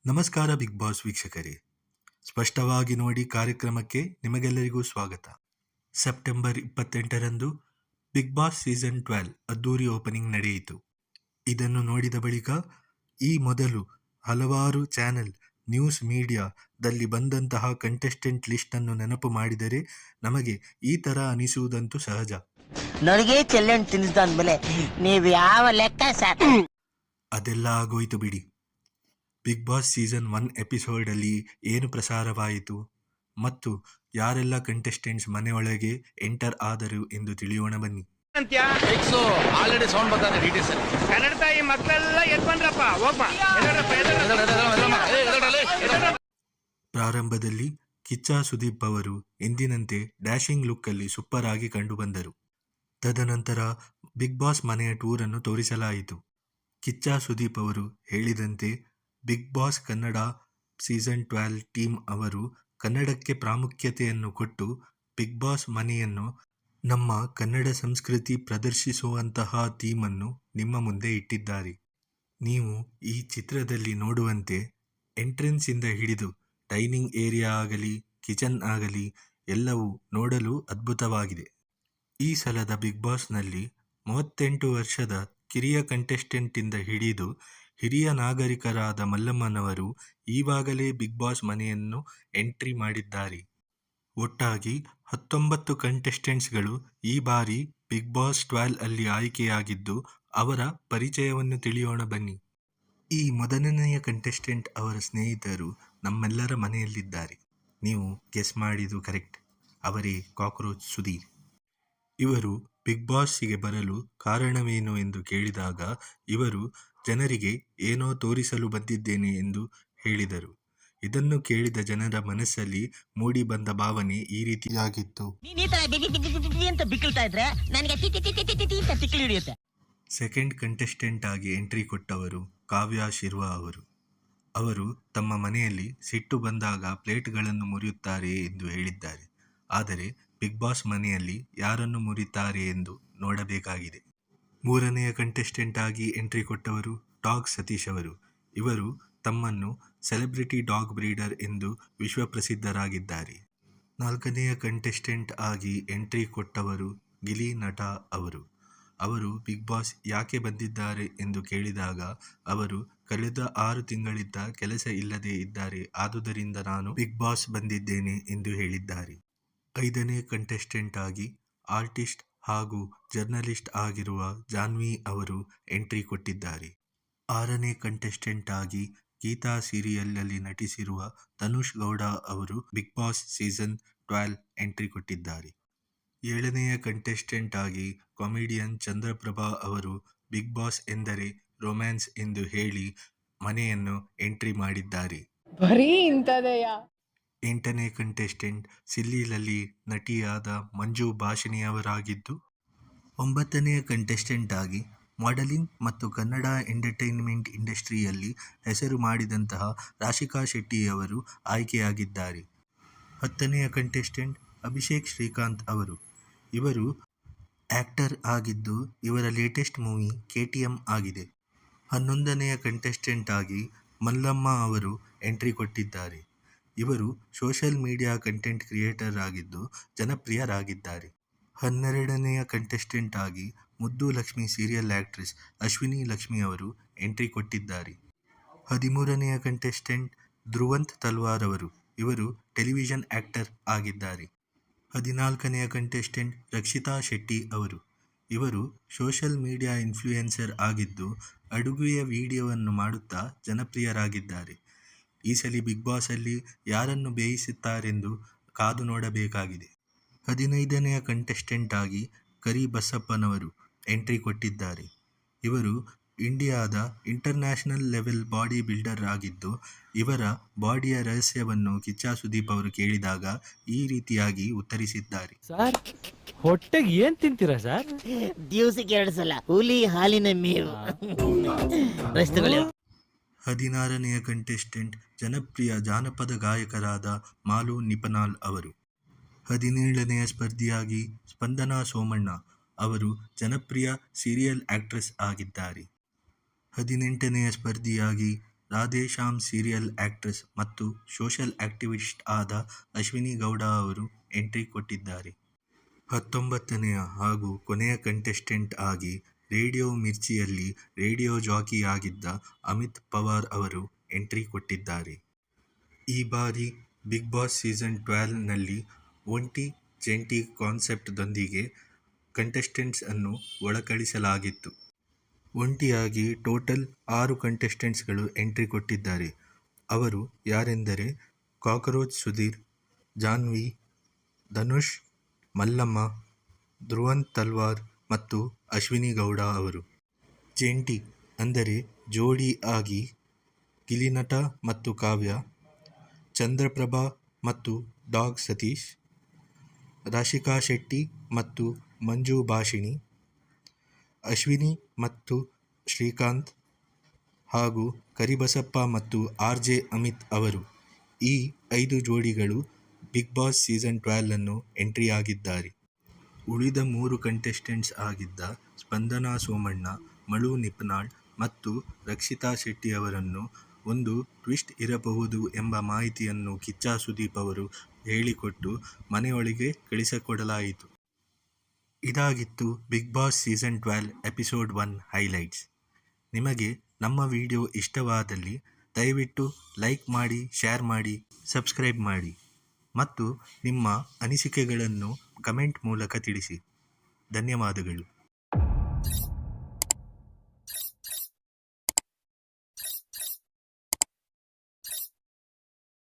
ನಮಸ್ಕಾರ big boss ವೀಕ್ಷಕರೇ, ಸ್ಪಷ್ಟವಾಗಿ ನೋಡಿ ಕಾರ್ಯಕ್ರಮಕ್ಕೆ ನಿಮಗೆಲ್ಲರಿಗೂ ಸ್ವಾಗತ. ಸೆಪ್ಟೆಂಬರ್ 28ರಂದು ಬಿಗ್ ಬಾಸ್ ಸೀಸನ್ 12 ಅದ್ದೂರಿ ಓಪನಿಂಗ್ ನಡೆಯಿತು. ಇದನ್ನು ನೋಡಿದ ಬಳಿಕ ಈ ಮೊದಲು ಹಲವಾರು ಚಾನೆಲ್, ನ್ಯೂಸ್ ಮೀಡಿಯಾದಲ್ಲಿ ಬಂದಂತಹ ಕಂಟೆಸ್ಟೆಂಟ್ ಲಿಸ್ಟನ್ನು ನೆನಪು ಮಾಡಿದರೆ ನಮಗೆ ಈ ಥರ ಅನಿಸುವುದಂತೂ ಸಹಜ. ನನಗೆ ಚೆಲ್ಲಣ್ಣು ತಿನ್ನಿಸ್ದಾದ್ಮೇಲೆ ನೀವು ಯಾವ ಲೆಕ್ಕ ಸರ್? ಅದೆಲ್ಲ ಆಗೋಯ್ತು ಬಿಡಿ. ಬಿಗ್ ಬಾಸ್ ಸೀಸನ್ 1 ಎಪಿಸೋಡಲ್ಲಿ ಏನು ಪ್ರಸಾರವಾಯಿತು ಮತ್ತು ಯಾರೆಲ್ಲ ಕಂಟೆಸ್ಟೆಂಟ್ಸ್ ಮನೆಯೊಳಗೆ ಎಂಟರ್ ಆದರು ಎಂದು ತಿಳಿಯೋಣ ಬನ್ನಿ. ಆಲ್ರೆಡಿ ಸೌಂಡ್ ಬರ್ತಾರೆ ಡಿಟಿಎಸ್ ಕನ್ನಡ ತಾಯಿ ಮಕ್ಕಳೆಲ್ಲ ಎದ್ದು ಬಂದ್ರಪ್ಪ, ಹೋಗ್ಬಾ. ಪ್ರಾರಂಭದಲ್ಲಿ ಕಿಚ್ಚ ಸುದೀಪ್ ಅವರು ಎಂದಿನಂತೆ ಡ್ಯಾಶಿಂಗ್ ಲುಕ್ಕಲ್ಲಿ ಸೂಪರ್ ಆಗಿ ಕಂಡುಬಂದರು. ತದನಂತರ ಬಿಗ್ ಬಾಸ್ ಮನೆಯ ಟೂರನ್ನು ತೋರಿಸಲಾಯಿತು. ಕಿಚ್ಚ ಸುದೀಪ್ ಅವರು ಹೇಳಿದಂತೆ Bigg Boss Kannada season 12 team ಅವರು ಕನ್ನಡಕ್ಕೆ ಪ್ರಾಮುಖ್ಯತೆಯನ್ನು ಕೊಟ್ಟು ಬಿಗ್ ಬಾಸ್ ಮನೆಯನ್ನು, ನಮ್ಮ ಕನ್ನಡ ಸಂಸ್ಕೃತಿ ಪ್ರದರ್ಶಿಸುವಂತಹ ಥೀಮನ್ನು ನಿಮ್ಮ ಮುಂದೆ ಇಟ್ಟಿದ್ದಾರೆ. ನೀವು ಈ ಚಿತ್ರದಲ್ಲಿ ನೋಡುವಂತೆ ಎಂಟ್ರೆನ್ಸಿಂದ ಹಿಡಿದು ಡೈನಿಂಗ್ ಏರಿಯಾ ಆಗಲಿ, ಕಿಚನ್ ಆಗಲಿ ಎಲ್ಲವೂ ನೋಡಲು ಅದ್ಭುತವಾಗಿದೆ. ಈ ಸಲದ ಬಿಗ್ ಬಾಸ್ನಲ್ಲಿ 38 ವರ್ಷದ ಕಿರಿಯ ಕಂಟೆಸ್ಟೆಂಟಿಂದ ಹಿಡಿದು ಹಿರಿಯ ನಾಗರಿಕರಾದ ಮಲ್ಲಮ್ಮನವರು ಈವಾಗಲೇ ಬಿಗ್ ಬಾಸ್ ಮನೆಯನ್ನು ಎಂಟ್ರಿ ಮಾಡಿದ್ದಾರೆ. ಒಟ್ಟಾಗಿ 19 ಕಂಟೆಸ್ಟೆಂಟ್ಸ್ಗಳು ಈ ಬಾರಿ ಬಿಗ್ ಬಾಸ್ 12 ಅಲ್ಲಿ ಆಯ್ಕೆಯಾಗಿದ್ದು, ಅವರ ಪರಿಚಯವನ್ನು ತಿಳಿಯೋಣ ಬನ್ನಿ. ಈ ಮೊದಲನೆಯ ಕಂಟೆಸ್ಟೆಂಟ್ ಅವರ ಸ್ನೇಹಿತರು ನಮ್ಮೆಲ್ಲರ ಮನೆಯಲ್ಲಿದ್ದಾರೆ. ನೀವು ಗೆಸ್ ಮಾಡಿದ್ದು ಕರೆಕ್ಟ್, ಅವರೇ ಕಾಕ್ರೋಚ್ ಸುಧೀರ್. ಇವರು ಬಿಗ್ ಬಾಸ್ಗೆ ಬರಲು ಕಾರಣವೇನು ಎಂದು ಕೇಳಿದಾಗ ಇವರು ಜನರಿಗೆ ಏನೋ ತೋರಿಸಲು ಬಂದಿದ್ದೇನೆ ಎಂದು ಹೇಳಿದರು. ಇದನ್ನು ಕೇಳಿದ ಜನರ ಮನಸ್ಸಲ್ಲಿ ಮೂಡಿ ಬಂದ ಭಾವನೆ ಈ ರೀತಿಯಾಗಿತ್ತು. ಸೆಕೆಂಡ್ ಕಂಟೆಸ್ಟೆಂಟ್ ಆಗಿ ಎಂಟ್ರಿ ಕೊಟ್ಟವರು ಕಾವ್ಯ ಶಿರ್ವಾ ಅವರು. ಅವರು ತಮ್ಮ ಮನೆಯಲ್ಲಿ ಸಿಟ್ಟು ಬಂದಾಗ ಪ್ಲೇಟ್ಗಳನ್ನು ಮುರಿಯುತ್ತಾರೆ ಎಂದು ಹೇಳಿದ್ದಾರೆ. ಆದರೆ ಬಿಗ್ ಬಾಸ್ ಮನೆಯಲ್ಲಿ ಯಾರನ್ನು ಮುರಿತಾರೆ ಎಂದು ನೋಡಬೇಕಾಗಿದೆ. ಮೂರನೆಯ ಕಂಟೆಸ್ಟೆಂಟ್ ಆಗಿ ಎಂಟ್ರಿ ಕೊಟ್ಟವರು ಡಾಗ್ ಸತೀಶ್ ಅವರು. ಇವರು ತಮ್ಮನ್ನು ಸೆಲೆಬ್ರಿಟಿ ಡಾಗ್ ಬ್ರೀಡರ್ ಎಂದು ವಿಶ್ವಪ್ರಸಿದ್ಧರಾಗಿದ್ದಾರೆ. ನಾಲ್ಕನೆಯ ಕಂಟೆಸ್ಟೆಂಟ್ ಆಗಿ ಎಂಟ್ರಿ ಕೊಟ್ಟವರು ಗಿಲ್ಲಿ ನಟ ಅವರು. ಅವರು ಬಿಗ್ ಬಾಸ್ ಯಾಕೆ ಬಂದಿದ್ದಾರೆ ಎಂದು ಕೇಳಿದಾಗ ಅವರು ಕಳೆದ 6 ತಿಂಗಳಿಂದ ಕೆಲಸ ಇಲ್ಲದೆ ಇದ್ದಾರೆ, ಆದುದರಿಂದ ನಾನು ಬಿಗ್ ಬಾಸ್ ಬಂದಿದ್ದೇನೆ ಎಂದು ಹೇಳಿದ್ದಾರೆ. 5ನೇ ಕಂಟೆಸ್ಟೆಂಟ್ ಆಗಿ ಆರ್ಟಿಸ್ಟ್ ಹಾಗೂ ಜರ್ನಲಿಸ್ಟ್ ಆಗಿರುವ ಜಾನ್ವಿ ಅವರು ಎಂಟ್ರಿ ಕೊಟ್ಟಿದ್ದಾರೆ. 6ನೇ ಕಂಟೆಸ್ಟೆಂಟ್ ಆಗಿ ಗೀತಾ ಸೀರಿಯಲ್ನಲ್ಲಿ ನಟಿಸಿರುವ ತನುಷ್ ಗೌಡ ಅವರು ಬಿಗ್ ಬಾಸ್ ಸೀಸನ್ 12 ಎಂಟ್ರಿ ಕೊಟ್ಟಿದ್ದಾರೆ. 7ನೆಯ ಕಂಟೆಸ್ಟೆಂಟ್ ಆಗಿ ಕಾಮಿಡಿಯನ್ ಚಂದ್ರಪ್ರಭಾ ಅವರು ಬಿಗ್ ಬಾಸ್ ಎಂದರೆ ರೊಮ್ಯಾನ್ಸ್ ಎಂದು ಹೇಳಿ ಮನೆಯನ್ನು ಎಂಟ್ರಿ ಮಾಡಿದ್ದಾರೆ. 8ನೇ ಕಂಟೆಸ್ಟೆಂಟ್ ಸಿಲ್ಲಿಯಲ್ಲಿ ನಟಿಯಾದ ಮಂಜು ಭಾಷಿಣಿಯವರಾಗಿದ್ದು, 9ನೆಯ ಕಂಟೆಸ್ಟೆಂಟ್ ಆಗಿ ಮಾಡೆಲಿಂಗ್ ಮತ್ತು ಕನ್ನಡ ಎಂಟರ್ಟೈನ್ಮೆಂಟ್ ಇಂಡಸ್ಟ್ರಿಯಲ್ಲಿ ಹೆಸರು ಮಾಡಿದಂತಹ ರಾಶಿಕಾ ಶೆಟ್ಟಿಯವರು ಆಯ್ಕೆಯಾಗಿದ್ದಾರೆ. 10ನೆಯ ಕಂಟೆಸ್ಟೆಂಟ್ ಅಭಿಷೇಕ್ ಶ್ರೀಕಾಂತ್ ಅವರು. ಇವರು ಆ್ಯಕ್ಟರ್ ಆಗಿದ್ದು, ಇವರ ಲೇಟೆಸ್ಟ್ ಮೂವಿ KTM ಆಗಿದೆ. 11ನೆಯ ಕಂಟೆಸ್ಟೆಂಟ್ ಆಗಿ ಮಲ್ಲಮ್ಮ ಅವರು ಎಂಟ್ರಿ ಕೊಟ್ಟಿದ್ದಾರೆ. ಇವರು ಸೋಷಿಯಲ್ ಮೀಡಿಯಾ ಕಂಟೆಂಟ್ ಕ್ರಿಯೇಟರ್ ಆಗಿದ್ದು ಜನಪ್ರಿಯರಾಗಿದ್ದಾರೆ. 12ನೆಯ ಕಂಟೆಸ್ಟೆಂಟ್ ಆಗಿ ಮುದ್ದು ಲಕ್ಷ್ಮಿ ಸೀರಿಯಲ್ ಆಕ್ಟ್ರೆಸ್ ಅಶ್ವಿನಿ ಲಕ್ಷ್ಮಿ ಅವರು ಎಂಟ್ರಿ ಕೊಟ್ಟಿದ್ದಾರೆ. 13ನೆಯ ಕಂಟೆಸ್ಟೆಂಟ್ ಧ್ರುವಂತ್ ತಲ್ವಾರ್ ಅವರು. ಇವರು ಟೆಲಿವಿಷನ್ ಆಕ್ಟರ್ ಆಗಿದ್ದಾರೆ. 14ನೆಯ ಕಂಟೆಸ್ಟೆಂಟ್ ರಕ್ಷಿತಾ ಶೆಟ್ಟಿ ಅವರು. ಇವರು ಸೋಷಿಯಲ್ ಮೀಡಿಯಾ ಇನ್ಫ್ಲೂಯೆನ್ಸರ್ ಆಗಿದ್ದು ಅಡುಗೆಯ ವಿಡಿಯೋವನ್ನು ಮಾಡುತ್ತಾ ಜನಪ್ರಿಯರಾಗಿದ್ದಾರೆ. ಈ ಸಲ ಬಿಗ್ ಬಾಸ್ ಅಲ್ಲಿ ಯಾರನ್ನು ಬೇಯಿಸುತ್ತಾರೆಂದು ಕಾದು ನೋಡಬೇಕಾಗಿದೆ. 15ನೆಯ ಕಂಟೆಸ್ಟೆಂಟ್ ಆಗಿ ಕರಿ ಬಸಪ್ಪನವರು ಎಂಟ್ರಿ ಕೊಟ್ಟಿದ್ದಾರೆ. ಇವರು ಇಂಡಿಯಾದ ಇಂಟರ್ನ್ಯಾಷನಲ್ ಲೆವೆಲ್ ಬಾಡಿ ಬಿಲ್ಡರ್ ಆಗಿದ್ದು, ಇವರ ಬಾಡಿಯ ರಹಸ್ಯವನ್ನು ಕಿಚ್ಚ ಸುದೀಪ್ ಅವರು ಕೇಳಿದಾಗ ಈ ರೀತಿಯಾಗಿ ಉತ್ತರಿಸಿದ್ದಾರೆ. ಸರ್, ಹೊಟ್ಟೆಗೆ ಏನ್ ತಿಂತೀರಾ ಸರ್? ದಿವಸಕ್ಕೆ 2 ಸಲ ಹುಲಿ ಹಾಲಿನ ಮೇವು. 16ನೆಯ ಕಂಟೆಸ್ಟೆಂಟ್ ಜನಪ್ರಿಯ ಜಾನಪದ ಗಾಯಕರಾದ ಮಾಲು ನಿಪನಾಲ್ ಅವರು. 17ನೆಯ ಸ್ಪರ್ಧಿಯಾಗಿ ಸ್ಪಂದನಾ ಸೋಮಣ್ಣ ಅವರು ಜನಪ್ರಿಯ ಸೀರಿಯಲ್ ಆಕ್ಟ್ರೆಸ್ ಆಗಿದ್ದಾರೆ. 18ನೆಯ ಸ್ಪರ್ಧಿಯಾಗಿ ರಾಧೇಶ್ಯಾಮ್ ಸೀರಿಯಲ್ ಆಕ್ಟ್ರೆಸ್ ಮತ್ತು ಸೋಷಲ್ ಆಕ್ಟಿವಿಸ್ಟ್ ಆದ ಅಶ್ವಿನಿ ಗೌಡ ಅವರು ಎಂಟ್ರಿ ಕೊಟ್ಟಿದ್ದಾರೆ. 19ನೆಯ ಹಾಗೂ ಕೊನೆಯ ಕಂಟೆಸ್ಟೆಂಟ್ ಆಗಿ ರೇಡಿಯೋ ಮಿರ್ಚಿಯಲ್ಲಿ ರೇಡಿಯೋ ಜಾಕಿ ಆಗಿದ್ದ ಅಮಿತ್ ಪವಾರ್ ಅವರು ಎಂಟ್ರಿ ಕೊಟ್ಟಿದ್ದಾರೆ. ಈ ಬಾರಿ ಬಿಗ್ ಬಾಸ್ ಸೀಸನ್ 12ನಲ್ಲಿ ಒಂಟಿ ಜಂಟಿ ಕಾನ್ಸೆಪ್ಟ್ದೊಂದಿಗೆ ಕಂಟೆಸ್ಟೆಂಟ್ಸ್ ಅನ್ನು ಒಳಕಳಿಸಲಾಗಿತ್ತು. ಒಂಟಿಯಾಗಿ ಟೋಟಲ್ 6 ಕಂಟೆಸ್ಟೆಂಟ್ಸ್ಗಳು ಎಂಟ್ರಿ ಕೊಟ್ಟಿದ್ದಾರೆ. ಅವರು ಯಾರೆಂದರೆ ಕಾಕ್ರೋಚ್ ಸುಧೀರ್, ಜಾನ್ವಿ, ಧನುಷ್, ಮಲ್ಲಮ್ಮ, ಧ್ರುವಂತ್ ತಲ್ವಾರ್ ಮತ್ತು ಅಶ್ವಿನಿ ಗೌಡ ಅವರು. ಜಂಟಿ ಅಂದರೆ ಜೋಡಿ ಆಗಿ ಗಿಲಿನಟ ಮತ್ತು ಕಾವ್ಯ, ಚಂದ್ರಪ್ರಭಾ ಮತ್ತು ಡಾಗ್ ಸತೀಶ್, ರಾಶಿಕಾ ಶೆಟ್ಟಿ ಮತ್ತು ಮಂಜು ಭಾಷಿಣಿ, ಅಶ್ವಿನಿ ಮತ್ತು ಶ್ರೀಕಾಂತ್ ಹಾಗೂ ಕರಿಬಸಪ್ಪ ಮತ್ತು RJ ಅಮಿತ್ ಅವರು. ಈ 5 ಜೋಡಿಗಳು ಬಿಗ್ ಬಾಸ್ ಸೀಸನ್ 12 ಎಂಟ್ರಿಯಾಗಿದ್ದಾರೆ. ಉಳಿದ 3 ಕಂಟೆಸ್ಟೆಂಟ್ಸ್ ಆಗಿದ್ದ ಸ್ಪಂದನಾ ಸೋಮಣ್ಣ, ಮಳು ನಿಪ್ನಾಳ್ ಮತ್ತು ರಕ್ಷಿತಾ ಶೆಟ್ಟಿ ಅವರನ್ನು ಒಂದು ಟ್ವಿಸ್ಟ್ ಇರಬಹುದು ಎಂಬ ಮಾಹಿತಿಯನ್ನು ಕಿಚ್ಚ ಸುದೀಪ್ ಅವರು ಹೇಳಿಕೊಟ್ಟು ಮನೆಯೊಳಗೆ ಕಳಿಸಿಕೊಡಲಾಯಿತು. ಇದಾಗಿತ್ತು Bigg Boss season 12 episode 1 highlights. ನಿಮಗೆ ನಮ್ಮ ವಿಡಿಯೋ ಇಷ್ಟವಾದಲ್ಲಿ ದಯವಿಟ್ಟು ಲೈಕ್ ಮಾಡಿ, ಶೇರ್ ಮಾಡಿ, ಸಬ್ಸ್ಕ್ರೈಬ್ ಮಾಡಿ ಮತ್ತು ನಿಮ್ಮ ಅನಿಸಿಕೆಗಳನ್ನು ಕಮೆಂಟ್ ಮೂಲಕ ತಿಳಿಸಿ. ಧನ್ಯವಾದಗಳು.